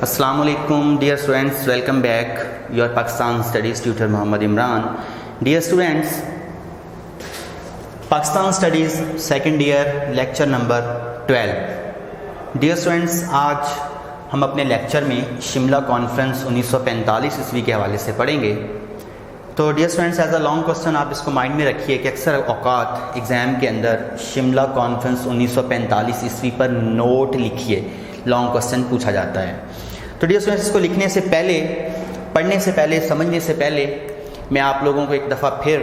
السلام علیکم dear students, welcome back your Pakistan studies tutor Muhammad Imran. Dear students, Pakistan studies second year lecture number 12. Dear students, آج ہم اپنے lecture میں شملہ کانفرنس 1945 عیسوی کے حوالے سے پڑھیں گے. تو dear students, as a long question آپ اس کو مائنڈ میں رکھیے کہ اکثر اوقات ایگزام کے اندر شملہ کانفرنس 1945 عیسوی پر نوٹ لکھیے، لانگ کوسچن پوچھا جاتا ہے. تو ڈیئر اسٹوڈینٹس، اس کو لکھنے سے پہلے، پڑھنے سے پہلے، سمجھنے سے پہلے میں آپ لوگوں کو ایک دفعہ پھر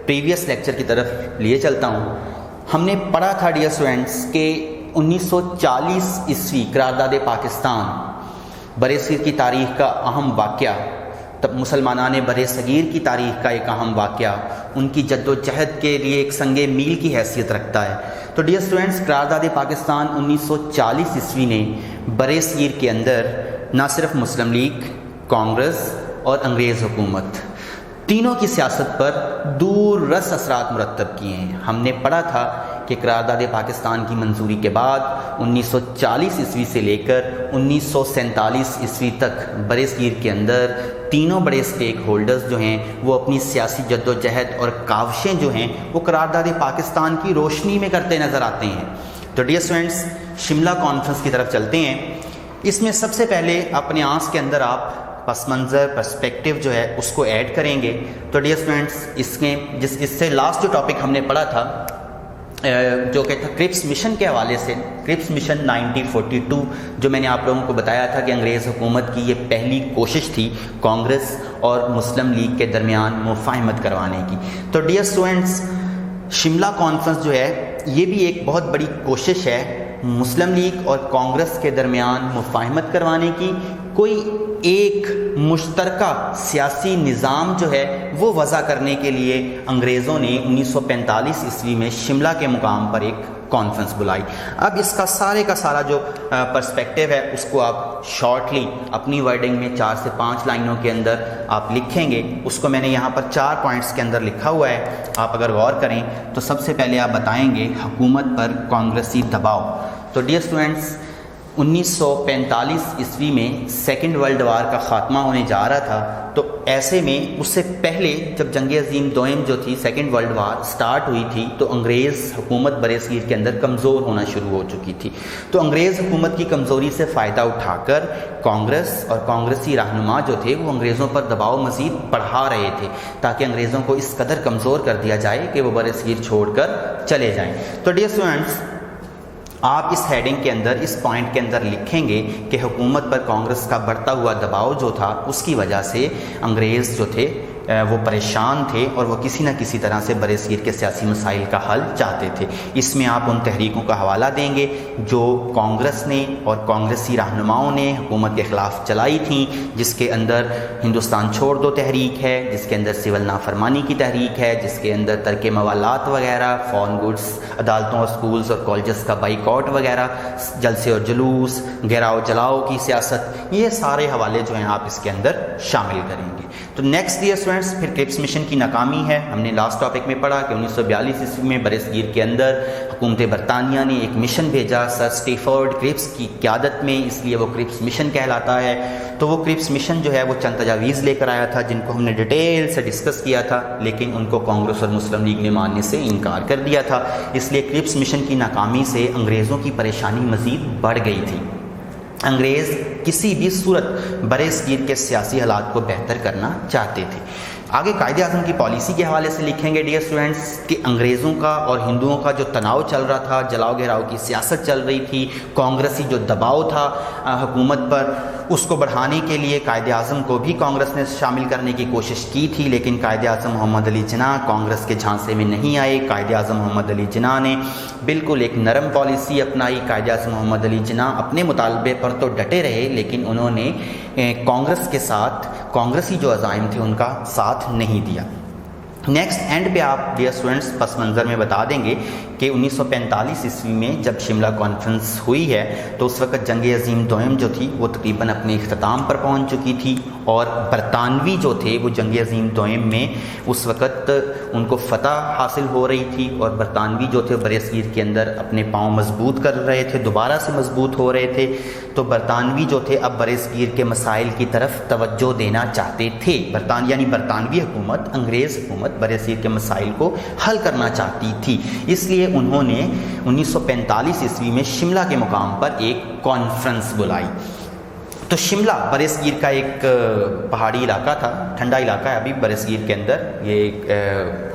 پریویس لیکچر کی طرف لیے چلتا ہوں. ہم نے پڑھا تھا ڈیئر اسٹوڈینٹس کہ 1940 عیسوی قرارداد پاکستان برصغیر کی تاریخ کا اہم واقعہ، تب مسلمانان بر صغیر کی تاریخ کا ایک اہم واقعہ، ان کی جد و جہد کے لیے ایک سنگ میل کی حیثیت رکھتا ہے. تو ڈیئر اسٹوڈینٹس، قرارداد پاکستان 1940 عیسوی نے بر صغیر کے اندر نہ صرف مسلم لیگ، کانگریس اور انگریز حکومت تینوں کی سیاست پر دور رس اثرات مرتب کیے ہیں. ہم نے پڑھا تھا کہ قرارداد پاکستان کی منظوری کے بعد 1940 عیسوی سے لے کر 1947 عیسوی تک برصغیر کے اندر تینوں بڑے اسٹیک ہولڈرز جو ہیں وہ اپنی سیاسی جد و جہد اور کاوشیں جو ہیں وہ قرارداد پاکستان کی روشنی میں کرتے نظر آتے ہیں. تو ڈیئر اسٹوڈینٹس، شملہ کانفرنس کی طرف چلتے ہیں. اس میں سب سے پہلے اپنے آنکھ کے اندر آپ پس منظر، پرسپیکٹیو جو ہے اس کو ایڈ کریں گے. تو ڈیئر اسٹوڈینٹس، اس سے لاسٹ جو ٹاپک ہم نے پڑھا تھا جو کہ تھا کرپس مشن کے حوالے سے، کرپس مشن 1942، جو میں نے آپ لوگوں کو بتایا تھا کہ انگریز حکومت کی یہ پہلی کوشش تھی کانگریس اور مسلم لیگ کے درمیان مفاہمت کروانے کی. تو ڈیئر اسٹوڈینٹس، شملہ کانفرنس جو ہے یہ بھی ایک بہت بڑی کوشش ہے مسلم لیگ اور کانگریس کے درمیان مفاہمت کروانے کی. کوئی ایک مشترکہ سیاسی نظام جو ہے وہ وضع کرنے کے لیے انگریزوں نے 1945 عیسوی میں شملہ کے مقام پر ایک کانفرنس بلائی. اب اس کا سارا جو پرسپیکٹیو ہے اس کو آپ شارٹلی اپنی ورڈنگ میں 4 سے 5 لائنوں کے اندر آپ لکھیں گے. اس کو میں نے یہاں پر 4 پوائنٹس کے اندر لکھا ہوا ہے. آپ اگر غور کریں تو سب سے پہلے آپ بتائیں گے حکومت پر کانگریسی دباؤ. تو ڈیئر اسٹوڈینٹس، 1945 عیسوی میں سیکنڈ ورلڈ وار کا خاتمہ ہونے جا رہا تھا. تو ایسے میں اس سے پہلے جب جنگ عظیم دوئم جو تھی، سیکنڈ ورلڈ وار سٹارٹ ہوئی تھی، تو انگریز حکومت برصغیر کے اندر کمزور ہونا شروع ہو چکی تھی. تو انگریز حکومت کی کمزوری سے فائدہ اٹھا کر کانگریس اور کانگریسی رہنما جو تھے وہ انگریزوں پر دباؤ مزید بڑھا رہے تھے تاکہ انگریزوں کو اس قدر کمزور کر دیا جائے کہ وہ برصغیر چھوڑ کر چلے جائیں. تو ڈیئر اسٹوڈنٹس، آپ اس ہیڈنگ کے اندر، اس پوائنٹ کے اندر لکھیں گے کہ حکومت پر کانگریس کا بڑھتا ہوا دباؤ جو تھا اس کی وجہ سے انگریز جو تھے وہ پریشان تھے اور وہ کسی نہ کسی طرح سے برصغیر کے سیاسی مسائل کا حل چاہتے تھے. اس میں آپ ان تحریکوں کا حوالہ دیں گے جو کانگریس نے اور کانگریسی رہنماؤں نے حکومت کے خلاف چلائی تھیں، جس کے اندر ہندوستان چھوڑ دو تحریک ہے، جس کے اندر سول نافرمانی کی تحریک ہے، جس کے اندر ترک موالات وغیرہ، فارن گڈس، عدالتوں اور سکولز اور کالجز کا بائیکاٹ وغیرہ، جلسے اور جلوس، گھیراؤ جلاؤ کی سیاست، یہ سارے حوالے جو ہیں آپ اس کے اندر شامل کریں گے. تو نیکسٹ ڈیئر اسٹوڈنٹس، پھر کرپس مشن کی ناکامی ہے. ہم نے لاسٹ ٹاپک میں پڑھا کہ 1942 عیسوی میں برصغیر کے اندر حکومت برطانیہ نے ایک مشن بھیجا سر اسٹیفورڈ کرپس کی قیادت میں، اس لیے وہ کرپس مشن کہلاتا ہے. تو وہ کرپس مشن جو ہے وہ چند تجاویز لے کر آیا تھا جن کو ہم نے ڈیٹیل سے ڈسکس کیا تھا، لیکن ان کو کانگریس اور مسلم لیگ نے ماننے سے انکار کر دیا تھا. اس لیے کرپس مشن کی ناکامی سے انگریزوں کی پریشانی مزید بڑھ گئی تھی. انگریز کسی بھی صورت برصغیر کے سیاسی حالات کو بہتر کرنا چاہتے تھے. آگے قائد اعظم کی پالیسی کے حوالے سے لکھیں گے ڈیئر اسٹوڈنٹس کہ انگریزوں کا اور ہندوؤں کا جو تناؤ چل رہا تھا، جلاؤ گھیراؤ کی سیاست چل رہی تھی، کانگریسی جو دباؤ تھا حکومت پر، اس کو بڑھانے کے لیے قائد اعظم کو بھی کانگریس نے شامل کرنے کی کوشش کی تھی، لیکن قائد اعظم محمد علی جناح کانگریس کے جھانسے میں نہیں آئے. قائد اعظم محمد علی جناح نے بالکل ایک نرم پالیسی اپنائی. قائد اعظم محمد علی جناح اپنے مطالبے پر تو ڈٹے رہے، لیکن انہوں نے کانگریس کے ساتھ کانگریسی جو عزائم تھے ان کا ساتھ نہیں دیا. نیکسٹ اینڈ پہ آپ ڈیئر اسٹوڈنٹس پس منظر میں بتا دیں گے کہ 1945 عیسوی میں جب شملہ کانفرنس ہوئی ہے تو اس وقت جنگ عظیم دوئم جو تھی وہ تقریباً اپنے اختتام پر پہنچ چکی تھی، اور برطانوی جو تھے وہ جنگ عظیم دوئم میں اس وقت ان کو فتح حاصل ہو رہی تھی، اور برطانوی جو تھے برصغیر کے اندر اپنے پاؤں مضبوط کر رہے تھے، دوبارہ سے مضبوط ہو رہے تھے، تو برطانوی جو تھے اب برصغیر کے مسائل کی طرف توجہ دینا چاہتے تھے۔ یعنی برطانوی حکومت، انگریز حکومت برصغیر کے مسائل کو حل کرنا چاہتی تھی، اس لیے انہوں نے 1945 عیسوی میں شملہ کے مقام پر ایک کانفرنس بلائی۔ تو شملہ برصغیر کا ایک پہاڑی علاقہ تھا، ٹھنڈا علاقہ ہے ابھی برصغیر کے اندر، یہ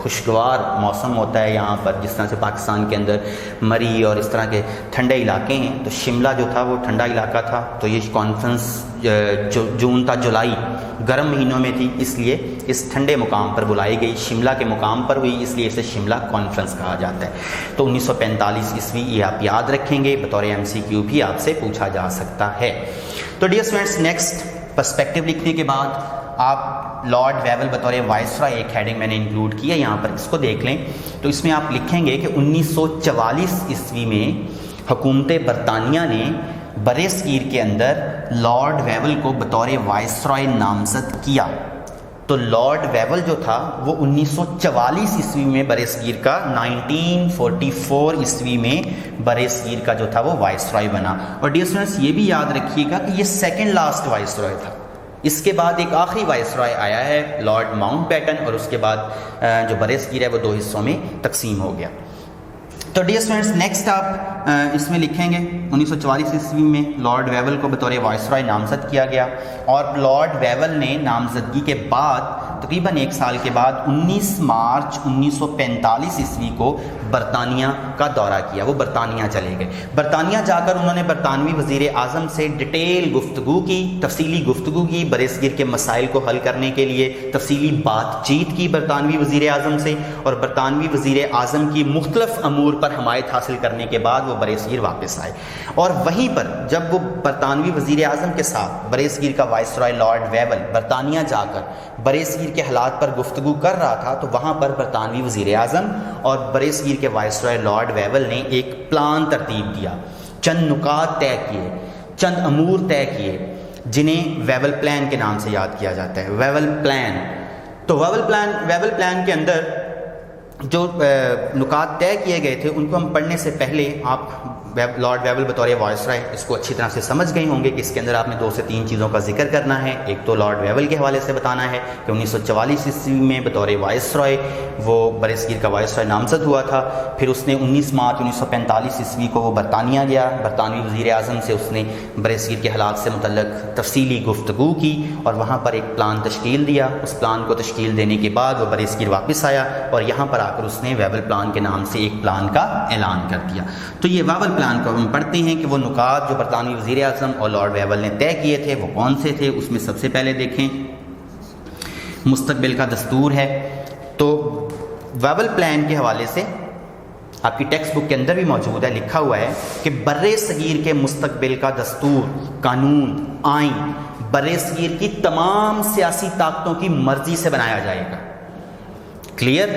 خوشگوار موسم ہوتا ہے یہاں پر، جس طرح سے پاکستان کے اندر مری اور اس طرح کے ٹھنڈے علاقے ہیں، تو شملہ جو تھا وہ ٹھنڈا علاقہ تھا۔ تو یہ کانفرنس جون تا جولائی گرم مہینوں میں تھی، اس لیے اس ٹھنڈے مقام پر بلائی گئی، شملہ کے مقام پر ہوئی، اس لیے اسے شملہ کانفرنس کہا جاتا ہے۔ تو 1945 عیسوی یہ آپ یاد رکھیں گے، بطور MCQ بھی آپ سے پوچھا جا سکتا ہے۔ تو ڈیئر اسٹوڈنٹس، نیکسٹ پرسپیکٹو لکھنے کے بعد آپ لارڈ ویول بطور وائسرائے، ایک ہیڈنگ میں نے انکلوڈ کیا یہاں پر، اس کو دیکھ لیں۔ تو اس میں آپ لکھیں گے کہ 1944 عیسوی میں حکومت برطانیہ نے برصغیر کے اندر لارڈ ویول کو بطور وائسرائے نامزد کیا۔ تو لارڈ ویول جو تھا وہ 1944 عیسوی میں برصغیر کا، 1944 عیسوی میں برصغیر کا جو تھا وہ وائسرائے بنا۔ اور ڈیئر اسٹوڈنٹس یہ بھی یاد رکھیے گا کہ یہ سیکنڈ لاسٹ وائسرائے تھا، اس کے بعد ایک آخری وائسرائے آیا ہے لارڈ ماؤنٹ بیٹن، اور اس کے بعد جو برصغیر ہے وہ 2 حصوں میں تقسیم ہو گیا۔ تو ڈیئر اسٹوڈنٹس نیکسٹ آپ اس میں لکھیں گے 1944 عیسوی میں لارڈ ویول کو بطور وائسرائے نامزد کیا گیا، اور لارڈ ویول نے نامزدگی کے بعد تقریباً 1 سال کے بعد 19 مارچ 1945 عیسوی کو برطانیہ کا دورہ کیا۔ وہ برطانیہ چلے گئے، برطانیہ جا کر انہوں نے برطانوی وزیر اعظم سے ڈیٹیل گفتگو کی، تفصیلی گفتگو کی، برصغیر کے مسائل کو حل کرنے کے لیے تفصیلی بات چیت کی برطانوی وزیر اعظم سے، اور برطانوی وزیر اعظم کی مختلف امور پر حمایت حاصل کرنے کے بعد وہ برصغیر واپس آئے۔ اور وہیں پر جب وہ برطانوی وزیر اعظم کے ساتھ برصغیر کا وائسرائے لارڈ ویول برطانیہ جا کر برصغیر کے حالات پر گفتگو کر رہا تھا، تو وہاں پر برطانوی وزیر اعظم اور برصغیر کے وائسرائے لارڈ ویول نے ایک پلان ترتیب دیا، چند نکات طے کیے، چند امور طے کیے، جنہیں ویول پلان کے نام سے یاد کیا جاتا ہے، ویول پلان۔ تو ویول پلان کے اندر جو نکات طے کیے گئے تھے ان کو ہم پڑھنے سے پہلے آپ لارڈ ویول بطور وائسرائے اس کو اچھی طرح سے سمجھ گئے ہوں گے کہ اس کے اندر آپ نے 2 سے 3 چیزوں کا ذکر کرنا ہے۔ ایک تو لارڈ ویول کے حوالے سے بتانا ہے کہ 1944 عیسوی میں بطور وائسرائے وہ برصغیر کا وائسرائے نامزد ہوا تھا، پھر اس نے 19 مارچ 1945 عیسوی کو وہ برطانیہ گیا، برطانوی وزیر اعظم سے اس نے برصغیر کے حالات سے متعلق تفصیلی گفتگو کی، اور وہاں پر ایک پلان تشکیل دیا۔ اس پلان کو تشکیل دینے کے بعد وہ برصغیر واپس آیا، اور یہاں پر آ کر اس نے ویول پلان کے نام سے ایک پلان کا اعلان کر دیا۔ تو یہ ویول پلان کو ہم پڑھتے ہیں کہ وہ نکات جو برطانوی وزیر اعظم اور لارڈ ویول نے طے کیے تھے وہ کون سے تھے۔ اس میں سب سے پہلے دیکھیں مستقبل کا دستور ہے۔ تو ویول پلان کے حوالے سے آپ کی ٹیکسٹ بک کے اندر بھی موجود ہے، لکھا ہوا ہے کہ برصغیر کے مستقبل کا دستور، قانون، آئین برصغیر کی تمام سیاسی طاقتوں کی مرضی سے بنایا جائے گا۔ کلیئر؟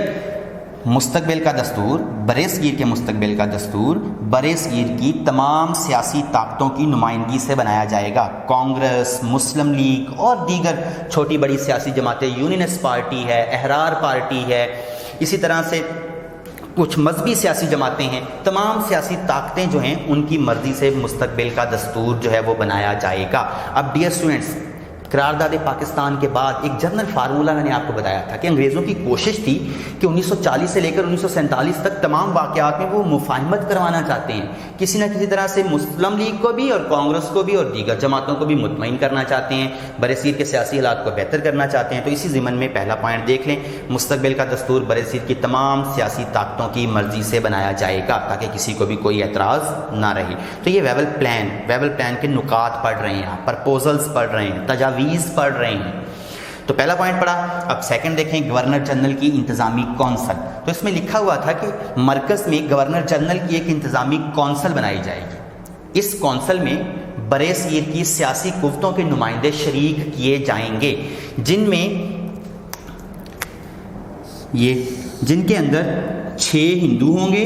مستقبل کا دستور، برصغیر کے مستقبل کا دستور برصغیر کی تمام سیاسی طاقتوں کی نمائندگی سے بنایا جائے گا۔ کانگریس، مسلم لیگ اور دیگر چھوٹی بڑی سیاسی جماعتیں، یونینسٹ پارٹی ہے، احرار پارٹی ہے، اسی طرح سے کچھ مذہبی سیاسی جماعتیں ہیں، تمام سیاسی طاقتیں جو ہیں ان کی مرضی سے مستقبل کا دستور جو ہے وہ بنایا جائے گا۔ اب ڈیئر اسٹوڈنٹس، قرارداد پاکستان کے بعد ایک جنرل فارمولہ میں نے آپ کو بتایا تھا کہ انگریزوں کی کوشش تھی کہ 1940 سے لے کر 1947 تک تمام واقعات میں وہ مفاہمت کروانا چاہتے ہیں، کسی نہ کسی طرح سے مسلم لیگ کو بھی اور کانگریس کو بھی اور دیگر جماعتوں کو بھی مطمئن کرنا چاہتے ہیں، برصغیر کے سیاسی حالات کو بہتر کرنا چاہتے ہیں۔ تو اسی ضمن میں پہلا پوائنٹ دیکھ لیں، مستقبل کا دستور برصغیر کی تمام سیاسی طاقتوں کی مرضی سے بنایا جائے گا تاکہ کسی کو بھی کوئی اعتراض نہ رہے۔ تو یہ ویول پلان کے نکات پڑھ رہے ہیں، آپ پرپوزلز پڑھ رہے ہیں، تجاویز پڑھ رہے ہیں۔ تو پہلا پوائنٹ پڑھا۔ اب سیکنڈ دیکھیں، گورنر جنرل کی انتظامی کونسل۔ تو اس میں لکھا ہوا تھا کہ مرکز میں گورنر جنرل کی ایک انتظامی کونسل بنائی جائے گی۔ اس کونسل میں برصغیر کی سیاسی قوتوں کے نمائندے شریک کیے جائیں گے، جن کے اندر 6 ہندو ہوں گے،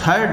3rd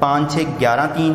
5, 6, 11, 3,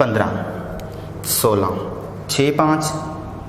15, 16, 6, 5।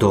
2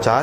4,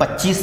25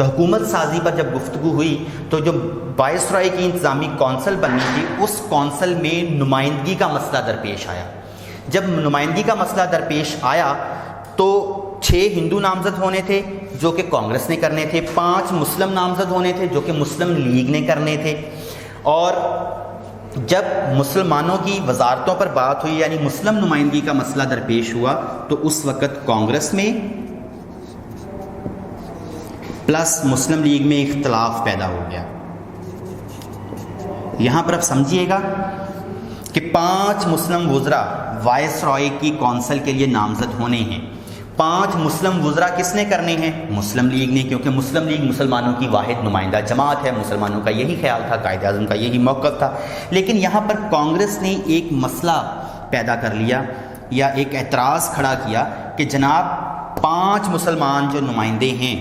تو حکومت سازی پر جب گفتگو ہوئی تو جو وائسرائے کی انتظامی کونسل بنی تھی اس کونسل میں نمائندگی کا مسئلہ درپیش آیا. جب نمائندگی کا مسئلہ درپیش آیا تو 6 ہندو نامزد ہونے تھے جو کہ کانگریس نے کرنے تھے, 5 مسلم نامزد ہونے تھے جو کہ مسلم لیگ نے کرنے تھے. اور جب مسلمانوں کی وزارتوں پر بات ہوئی یعنی مسلم نمائندگی کا مسئلہ درپیش ہوا تو اس وقت کانگریس میں پلس مسلم لیگ میں اختلاف پیدا ہو گیا. یہاں پر اب سمجھیے گا کہ 5 مسلم وزراء وائسرائے کی کونسل کے لیے نامزد ہونے ہیں. 5 مسلم وزراء کس نے کرنے ہیں؟ مسلم لیگ نے, کیونکہ مسلم لیگ مسلمانوں کی واحد نمائندہ جماعت ہے. مسلمانوں کا یہی خیال تھا, قائد اعظم کا یہی موقف تھا. لیکن یہاں پر کانگریس نے ایک مسئلہ پیدا کر لیا یا ایک اعتراض کھڑا کیا کہ جناب 5 مسلمان جو نمائندے ہیں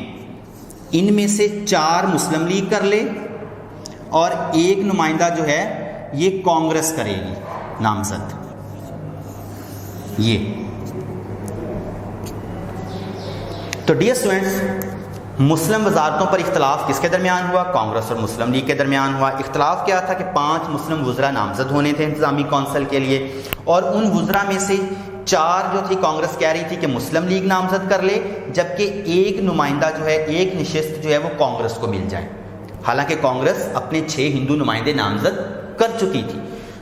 ان میں سے 4 مسلم لیگ کر لے اور 1 نمائندہ جو ہے یہ کانگریس کرے گی نامزد. یہ تو ڈیئر اسٹوڈنٹس مسلم وزارتوں پر اختلاف کس کے درمیان ہوا؟ کانگریس اور مسلم لیگ کے درمیان ہوا. اختلاف کیا تھا کہ 5 مسلم وزراء نامزد ہونے تھے انتظامی کونسل کے لیے اور ان وزراء میں سے 4 جو تھی کانگریس کہہ رہی تھی کہ مسلم لیگ نامزد کر لے, جبکہ 1 نمائندہ جو ہے 1 نشست جو ہے وہ کانگریس کو مل جائے. حالانکہ کانگریس اپنے 6 ہندو نمائندے نامزد کر چکی تھی.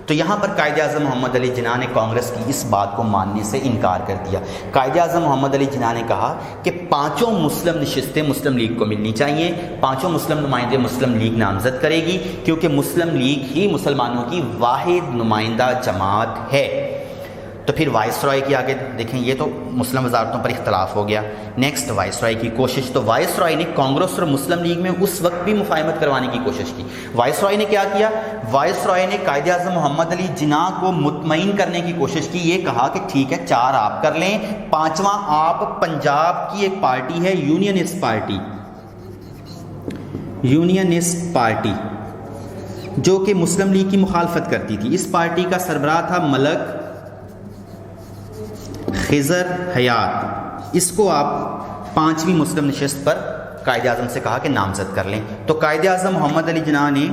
تو یہاں پر قائد اعظم محمد علی جناح نے کانگریس کی اس بات کو ماننے سے انکار کر دیا. قائد اعظم محمد علی جناح نے کہا کہ 5 مسلم نشستیں مسلم لیگ کو ملنی چاہیے, 5 مسلم نمائندے مسلم لیگ نامزد کرے گی, کیونکہ مسلم لیگ ہی مسلمانوں کی واحد نمائندہ جماعت ہے. تو پھر وائسرائے کی آگے دیکھیں, یہ تو مسلم وزارتوں پر اختلاف ہو گیا. نیکسٹ وائسرائے کی کوشش. تو وائسرائے نے کانگریس اور مسلم لیگ میں اس وقت بھی مفاہمت کروانے کی کوشش کی. وائسرائے نے کیا کیا؟ وائسرائے نے قائد اعظم محمد علی جناح کو مطمئن کرنے کی کوشش کی. یہ کہا کہ ٹھیک ہے 4 آپ کر لیں, 5واں آپ پنجاب کی ایک پارٹی ہے یونینسٹ پارٹی جو کہ مسلم لیگ کی مخالفت کرتی تھی. اس پارٹی کا سربراہ تھا ملک خضر حیات. اس کو آپ 5ویں مسلم نشست پر قائد اعظم سے کہا کہ نامزد کر لیں. تو قائد اعظم محمد علی جناح نے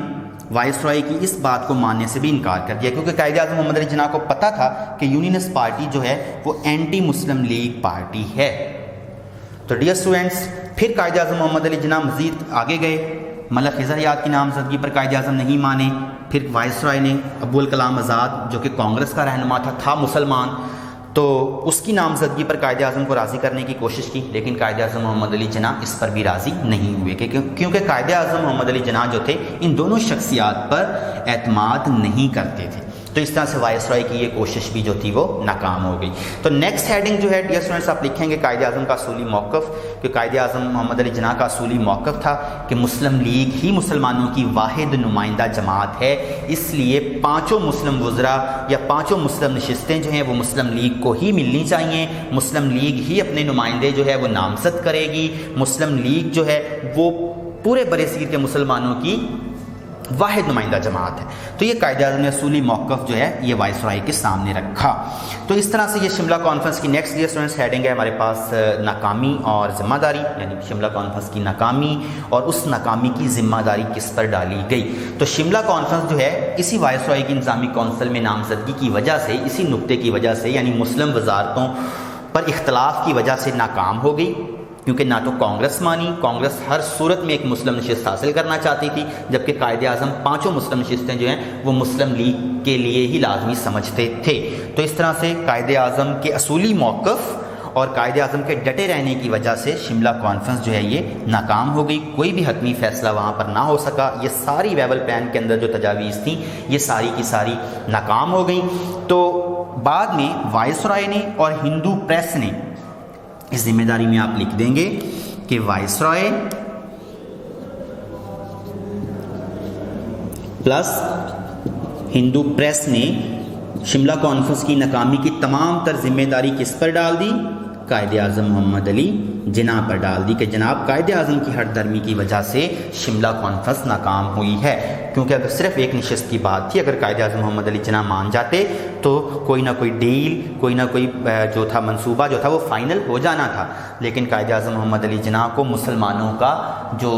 وائسرائے کی اس بات کو ماننے سے بھی انکار کر دیا, کیونکہ قائد اعظم محمد علی جناح کو پتہ تھا کہ یونینسٹ پارٹی جو ہے وہ اینٹی مسلم لیگ پارٹی ہے. تو ڈیئر اسٹوڈنٹس پھر قائد اعظم محمد علی جناح مزید آگے گئے. ملک خضر حیات کی نامزدگی پر قائد اعظم نہیں مانے. پھر وائسرائے نے ابوالکلام آزاد جو کہ کانگریس کا رہنما تھا مسلمان, تو اس کی نامزدگی پر قائد اعظم کو راضی کرنے کی کوشش کی. لیکن قائد اعظم محمد علی جناح اس پر بھی راضی نہیں ہوئے, کیونکہ قائد اعظم محمد علی جناح جو تھے ان دونوں شخصیات پر اعتماد نہیں کرتے تھے. تو اس طرح سے وائسرائے کی یہ کوشش بھی جو تھی وہ ناکام ہو گئی. تو نیکسٹ ہیڈنگ جو ہے ڈیئر اسٹوڈنٹس آپ لکھیں گے قائد اعظم کا اصولی موقف, کہ قائد اعظم محمد علی جناح کا اصولی موقف تھا کہ مسلم لیگ ہی مسلمانوں کی واحد نمائندہ جماعت ہے, اس لیے 5 مسلم وزراء یا 5 مسلم نشستیں جو ہیں وہ مسلم لیگ کو ہی ملنی چاہیے. مسلم لیگ ہی اپنے نمائندے جو ہے وہ نامزد کرے گی. مسلم لیگ جو ہے وہ پورے برصغیر کے مسلمانوں کی واحد نمائندہ جماعت ہے. تو یہ قائد اعظم نے اصولی موقف جو ہے یہ وائسرائے کے سامنے رکھا. تو اس طرح سے یہ شملہ کانفرنس کی نیکسٹ ڈیئر اسٹوڈنٹس ہیڈنگ ہے ہمارے پاس ناکامی اور ذمہ داری, یعنی شملہ کانفرنس کی ناکامی اور اس ناکامی کی ذمہ داری کس پر ڈالی گئی. تو شملہ کانفرنس جو ہے اسی وائسرائے کی انتظامی کونسل میں نامزدگی کی وجہ سے, اسی نقطے کی وجہ سے, یعنی مسلم وزارتوں پر اختلاف کی وجہ سے ناکام ہو گئی, کیونکہ نہ تو کانگریس مانی, کانگریس ہر صورت میں ایک مسلم نشست حاصل کرنا چاہتی تھی, جبکہ قائد اعظم 5 مسلم نشستیں جو ہیں وہ مسلم لیگ کے لیے ہی لازمی سمجھتے تھے. تو اس طرح سے قائد اعظم کے اصولی موقف اور قائد اعظم کے ڈٹے رہنے کی وجہ سے شملہ کانفرنس جو ہے یہ ناکام ہو گئی. کوئی بھی حتمی فیصلہ وہاں پر نہ ہو سکا. یہ ساری ویول پلان کے اندر جو تجاویز تھیں یہ ساری کی ساری ناکام ہو گئیں. تو بعد میں وائسرائے نے اور ہندو پریس نے, اس ذمہ داری میں آپ لکھ دیں گے کہ وائسرائے پلس ہندو پریس نے شملہ کانفرنس کی ناکامی کی تمام تر ذمہ داری کس پر ڈال دی؟ قائد اعظم محمد علی جناح پر ڈال دی کہ جناب قائد اعظم کی ہٹ درمی کی وجہ سے شملہ کانفرنس ناکام ہوئی ہے. کیونکہ اگر صرف ایک نشست کی بات تھی، اگر قائد اعظم محمد علی جناح مان جاتے تو کوئی نہ کوئی ڈیل، کوئی نہ کوئی جو تھا منصوبہ جو تھا وہ فائنل ہو جانا تھا، لیکن قائد اعظم محمد علی جناح کو مسلمانوں کا جو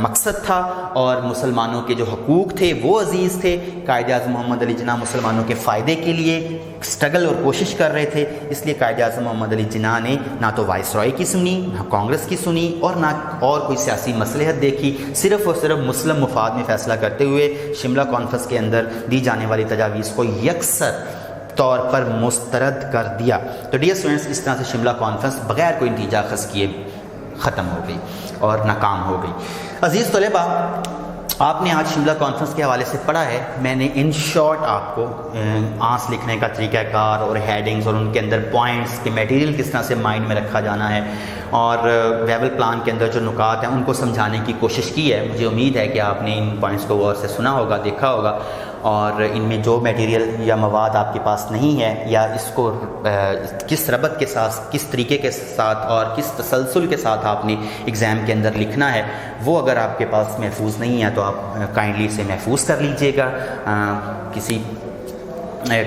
مقصد تھا اور مسلمانوں کے جو حقوق تھے وہ عزیز تھے۔ قائد اعظم محمد علی جناح مسلمانوں کے فائدے کے لیے اسٹرگل اور کوشش کر رہے تھے، اس لیے قائد اعظم محمد علی جناح نے نہ تو وائس رائے کی سنی، نہ کانگریس کی سنی، اور نہ اور کوئی سیاسی مصلحت دیکھی، صرف اور صرف مسلم مفاد میں فیصلہ کرتے ہوئے شملہ کانفرنس کے اندر دی جانے والی تجاویز کو یکسر طور پر مسترد کر دیا۔ تو ڈیئر اسٹوڈنٹس، اس طرح سے شملہ کانفرنس بغیر کوئی نتیجہ اخذ کیے ختم ہو گئی اور ناکام ہو گئی۔ عزیز طلباء، آپ نے آج شملہ کانفرنس کے حوالے سے پڑھا ہے، میں نے ان شارٹ آپ کو آنس لکھنے کا طریقہ کار اور ہیڈنگز اور ان کے اندر پوائنٹس کے میٹیریل کس طرح سے مائنڈ میں رکھا جانا ہے اور ویول پلان کے اندر جو نکات ہیں ان کو سمجھانے کی کوشش کی ہے۔ مجھے امید ہے کہ آپ نے ان پوائنٹس کو غور سے سنا ہوگا، دیکھا ہوگا، اور ان میں جو میٹیریل یا مواد آپ کے پاس نہیں ہے یا اس کو کس ربط کے ساتھ، کس طریقے کے ساتھ اور کس تسلسل کے ساتھ آپ نے ایگزام کے اندر لکھنا ہے، وہ اگر آپ کے پاس محفوظ نہیں ہے تو آپ کائنڈلی اسے محفوظ کر لیجئے گا، کسی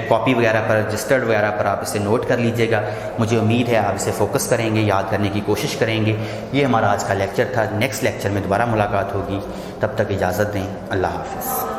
کاپی وغیرہ پر، رجسٹرڈ وغیرہ پر آپ اسے نوٹ کر لیجئے گا۔ مجھے امید ہے آپ اسے فوکس کریں گے، یاد کرنے کی کوشش کریں گے۔ یہ ہمارا آج کا لیکچر تھا، نیکسٹ لیکچر میں دوبارہ ملاقات ہوگی، تب تک اجازت دیں، اللہ حافظ۔